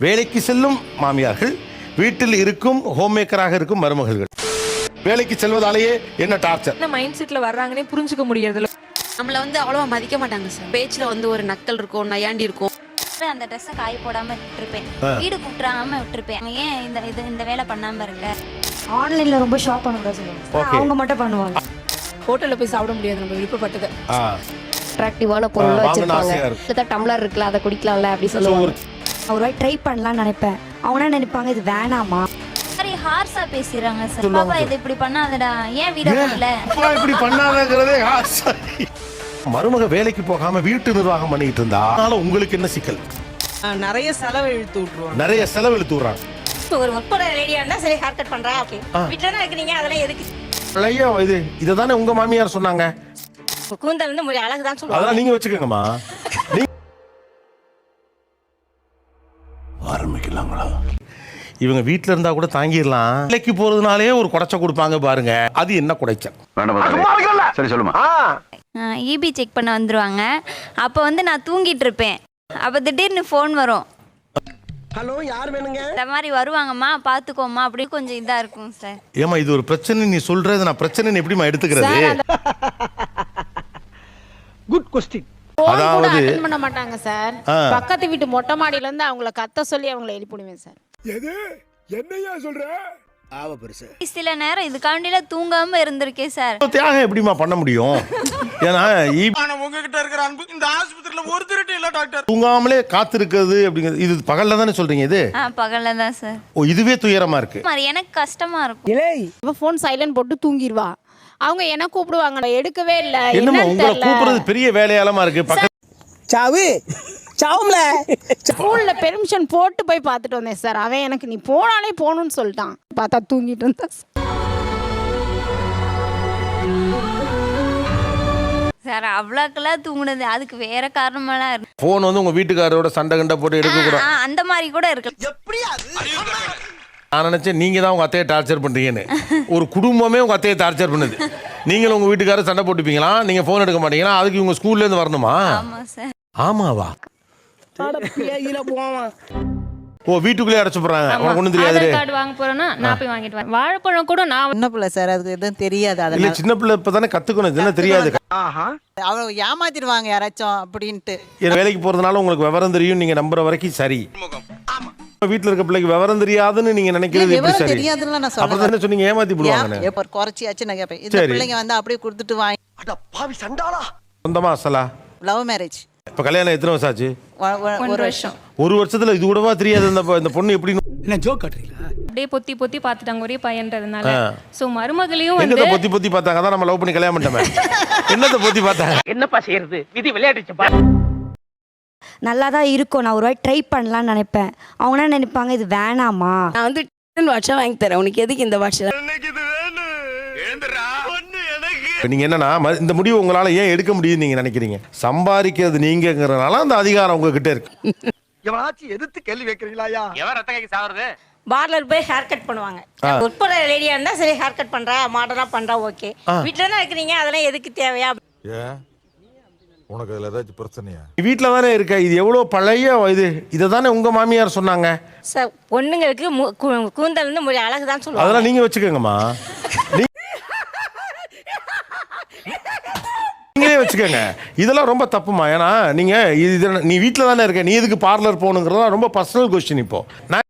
வேலைக்கு செல்லும் மாமியார்கள், வீட்டில் இருக்கும் ஹோம் மேக்கராக இருக்கும் மருமகள்கள். வேலைக்கு செல்வதாலேயே என்ன டார்ச்சர், என்ன மைண்ட் செட்ல வர்றாங்கன்னே புரிஞ்சுக்க முடியறதில்ல. நம்மள அவ்வளவா மதிக்க மாட்டாங்க சார். பேச்சுல ஒரு நக்கல் இருக்கும், நயாண்டி இருக்கும். அந்த ட்ரெஸ்ஸை காய போடாம விட்டுருப்பேன், வீடு கூட்டுறாம விட்டுருப்பேன். ஏன் இந்த வேலை பண்ணாம இருக்க? ஆன்லைன்ல ரொம்ப ஷாப் பண்ண சொல்லுவாங்க, அவங்க மட்டும் பண்ணுவாங்க. ஹோட்டல்ல போய் சாப்பிட முடியாது நம்ம விருப்பப்பட்டது. அட்ராக்டிவான பொருள் வச்சிருப்பாங்க. டம்ளர் இருக்குல்ல, அதை குடிக்கலாம்ல அப்படி சொல்லுவாங்க. ஒரு வாய் ட்ரை பண்ணலாம்னு நினைப்பேன். அவங்க என்ன நினைப்பாங்க, இது வேணாமா? சரி, ஹார்ஸா பேசுறாங்க சார். பாப்பா இது இப்படி பண்ணாதடா, ஏன் வீட பண்ணல, இப்படி பண்ணாதங்கிறதே மருமக வேலைக்கு போகாம வீட்டு நிர்வாகம் பண்ணிட்டு இருந்தா உங்களுக்கு என்ன சிக்கல்? நிறைய செலவு இழுத்து விட்டுருவாங்க. நிறைய செலவு இழுத்து விடுறாங்க. ஒரு ஒர்க் பண்ண ரெடியா இருந்தா சரி ஹேர் கட் பண்றா, ஓகே. வீட்ல தான் இருக்கீங்க, அதெல்லாம் எதுக்கு? ஐயோ, இதுதானே உங்க மாமியார் சொன்னாங்க. கூந்தல் முடி அழகு தான் சொல்லுவாங்க. அதெல்லாம் நீங்க வச்சுக்கோங்கம்மா. ஆரம்பிக்கலாங்களா? இவங்க வீட்டுல இருந்தா கூட தாங்கிடலாம். வேலைக்கு போறதுனாலே ஒரு குடைச்ச கொடுப்பாங்க பாருங்க, அது என்ன குடைச்சல்? சரி சொல்லுமா. இபி செக் பண்ண வந்துருவாங்க. அப்போ நான் தூங்கிட்டு இருப்பேன். அப்போ திடீர்னு ஃபோன் வரும். ஹலோ, யார் வேணுங்க? இந்த மாதிரி வருவாங்கம்மா, பாத்துக்கோமா, அப்படி கொஞ்சம் இதா இருக்கும் சார். ஏமா இது ஒரு பிரச்சனை நீ சொல்றது, நான் பிரச்சனை எப்படிமா எடுத்துக்கிறது? Good question. அதாவது அட்டெண்ட் பண்ண மாட்டாங்க சார். பக்கத்து வீட்டு மொட்டை மாடியில இருந்து அவங்கள கத்த சொல்லி அவங்கள எழுப்பிடுவேன் சார். எது என்னையா சொல்ற? ஆவ பெருசு. சில நேரம் இதுக்காண்டில தூங்காம இருந்திருக்கேன் சார். தியாகம் எப்படிமா பண்ண முடியும்? ஏன்னா உங்ககிட்ட இருக்கிற அன்பு இந்த ஆஸ்பத்திரியில ஒரு திருட்டு இல்ல டாக்டர். தூங்காமலே காத்திருக்கிறது அப்படிங்கிறது இது பகல்ல தானே சொல்றீங்க? இது பகல்ல தான் சார். ஓ, இதுவே துயரமா இருக்கு. எனக்கு கஷ்டமா இருக்கும். இவ ஃபோன் சைலண்ட் போட்டு தூங்கிடுவா. அவங்க என்ன கூப்பிடுவாங்க, எடுக்கவே இல்ல. என்னமா உங்களை கூப்பிடுறது பெரிய வேலையாலமா இருக்கு? சாவு சாவும்ல. ஸ்கூல்ல பெர்மிஷன் போட்டு போய் பார்த்துட்டு வந்தேன் சார். அவன் எனக்கு நீ போனாலே போகணும்னு சொல்லிட்டான். பார்த்தா தூங்கிட்டு இருந்தா சார். அவ்வளோக்கெல்லாம் தூங்குனது அதுக்கு வேற காரணமெல்லாம் இருக்கு. போன் உங்க வீட்டுக்காரரோட சண்டை கண்ட போட்டு எடுக்க கூட அந்த மாதிரி கூட இருக்கு. நான் நினைச்சேன் நீங்க தான் உங்க அத்தையை டார்ச்சர் பண்றீங்கன்னு. ஒரு குடும்பமே உங்க அத்தையை டார்ச்சர் பண்ணுது. நீங்களும் உங்க வீட்டுக்காரர் சண்டை போட்டுப்பீங்களா? நீங்க போன் எடுக்க மாட்டீங்களா? அதுக்கு இவங்க ஸ்கூல்ல இருந்து வரணுமா? ஆமா சார். ஆமாவா? போவான். ஓ, வீட்டுக்குள்ளே அடைச்சு போறாங்க. உனக்கு ஒண்ணும் தெரியாது. கார்டு வாங்க போறேன்னா நான் போய் வாங்கிட்டு வரேன். வாழைப்பழம் கூட நான் சின்ன பிள்ளை சார், அதுக்கு எதுவும் தெரியாது. இல்ல, அதெல்லாம் சின்ன பிள்ளை இப்பதானே கத்துக்கணும். இது என்ன தெரியாது. அவங்க ஏமாத்திடுவாங்க யாராச்சும் அப்படின்ட்டு. வேலைக்கு போறதுனால உங்களுக்கு விவரம் தெரியும் நீங்க நம்புற வரைக்கும் சரி. வீட்டுல இருக்க பிள்ளைக்கு விவரம் தெரியாதுன்னு நீங்க நினைக்கிறது எப்படி விவரம் சரி? தெரியாதுன்னு நான் அப்புறம் என்ன சொன்னீங்க? ஏமாத்தி போடுவாங்க. எப்ப குறைச்சியாச்சு நான் கேட்பேன். இந்த பிள்ளைங்க அப்படியே கொடுத்துட்டு வாங்கி. அட பாவி சண்டாளா. சொந்தமா அசலா? Love marriage. இப்ப கல்யாணம் எத்தனை வருஷம் ஆச்சு? 1 வருஷம். ஒரு வருஷத்துல இது கூடவா தெரியாது இந்த பொண்ணு எப்படி? என்ன ஜோக் காட்டுறீங்களா? அப்படியே பொத்தி பொத்தி பார்த்துட்டாங்க ஒரே பையன்றதுனால. சோ மருமகளையும் என்னத பொத்தி பொத்தி பார்த்தாங்க? அதான் நம்ம லவ் பண்ணி கல்யாணம் பண்ணிட்டோமே. என்னத பொத்தி பார்த்தாங்க? என்னப்பா செய்யறது, விதி விளையாடுச்சுப்பா. நல்லா தான் இருக்கும். நான் ஒரு வாய் ட்ரை பண்ணலாம்னு நினைப்பேன். அவங்க என்ன நினைப்பாங்க, இது வேணாமா? நான் 10 வாட்சா வாங்கி தரேன், உனக்கு எதுக்கு இந்த வாட்ச்? நீங்க என்னன்னா இந்த முடிவு உங்களால ஏன் எடுக்க முடியுதுன்னு நீங்க நினைக்கிறீங்க? சம்பாதிக்கிறது நீங்கிறதுனால அந்த அதிகாரம் உங்ககிட்ட இருக்கு. எவனாச்சும் எதிர்த்து கேள்வி வைக்கிறீங்களாயா? எவன் ரத்த கைக்கு சாவறது? பார்லர் போய் ஹேர் கட் பண்ணுவாங்க. ஒர்க் பண்ண ரெடியா இருந்தா சரி ஹேர் கட் பண்றா, மாடலா பண்றா, ஓகே. வீட்ல தான் இருக்கீங்க, அதெல்லாம் எதுக்கு தேவையா? உனக்கு அதுல ஏதாச்சும் பிரச்சனையா? வீட்டுல தானே இருக்க. இது எவ்வளவு பழைய இதை தானே உங்க மாமியார் சொன்னாங்க. சார், பொண்ணுங்களுக்கு கூந்தல் முடி அழகு தான் சொல்லுவாங்க. அதெல்லாம் நீங்க வச்சுக்கோங்கம்மா. நீங்களே வச்சுக்கோங்க. இதெல்லாம் ரொம்ப தப்புமா. ஏன்னா நீ வீட்டுல தானே இருக்க, நீ எதுக்கு பார்லர் போகணுங்கிறதா ரொம்ப பர்சனல் கொஸ்டின். இப்போ நான்